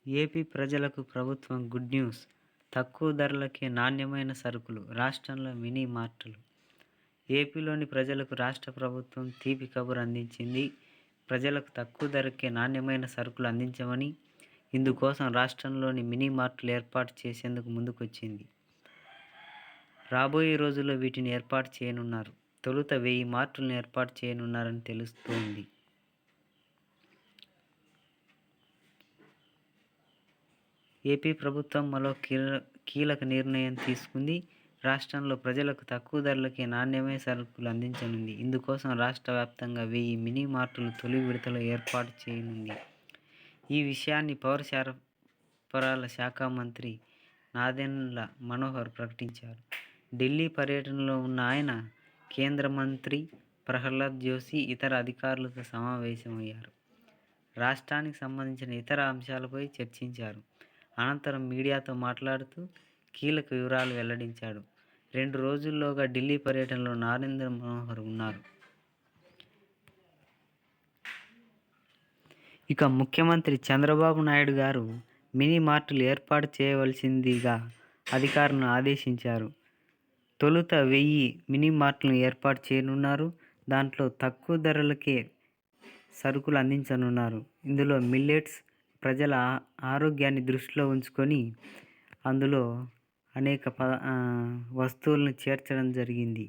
AP ప్రజలకు ప్రభుత్వం good news. తక్కువ ధరలకే నాణ్యమైన సరుకులు. రాష్ట్రంలో మినీ మార్టులు. ఏపీలోని ప్రజలకు రాష్ట్ర ప్రభుత్వం తీపి కబురు అందించింది. ప్రజలకు తక్కువ ధరకే నాణ్యమైన సరుకులు అందించమని, ఇందుకోసం రాష్ట్రంలోని మినీ మార్టులు ఏర్పాటు చేసేందుకు ముందుకొచ్చింది. రాబోయే రోజుల్లో వీటిని ఏర్పాటు చేయనున్నారు. తొలుత 1000 మార్టులను ఏర్పాటు చేయనున్నారని తెలుస్తోంది. ఏపీ ప్రభుత్వం మరో కీలక నిర్ణయం తీసుకుంది. రాష్ట్రంలో ప్రజలకు తక్కువ ధరలకే నాణ్యమైన సరుకులు అందించనుంది. ఇందుకోసం రాష్ట్ర వ్యాప్తంగా 1000 మినీ మార్టులు తొలి విడతలో ఏర్పాటు చేయనుంది. ఈ విషయాన్ని పౌర సరఫరాల శాఖ మంత్రి నాదెండ్ల మనోహర్ ప్రకటించారు. ఢిల్లీ పర్యటనలో ఉన్న ఆయన కేంద్ర మంత్రి ప్రహ్లాద్ జోషి, ఇతర అధికారులతో సమావేశమయ్యారు. రాష్ట్రానికి సంబంధించిన ఇతర అంశాలపై చర్చించారు. అనంతరం మీడియాతో మాట్లాడుతూ కీలక వివరాలు వెల్లడించాడు. 2 రోజుల్లోగా ఢిల్లీ పర్యటనలో నాదెండ్ల మనోహర్ ఉన్నారు. ఇక ముఖ్యమంత్రి చంద్రబాబు నాయుడు గారు మినీ మార్టులు ఏర్పాటు చేయవలసిందిగా అధికారులను ఆదేశించారు. తొలుత 1000 మినీ మార్టులను ఏర్పాటు చేయనున్నారు. దాంట్లో తక్కువ ధరలకే సరుకులు అందించనున్నారు. ఇందులో మిల్లెట్స్, ప్రజల ఆరోగ్యాన్ని దృష్టిలో ఉంచుకొని అందులో అనేక వస్తువులను చేర్చడం జరిగింది.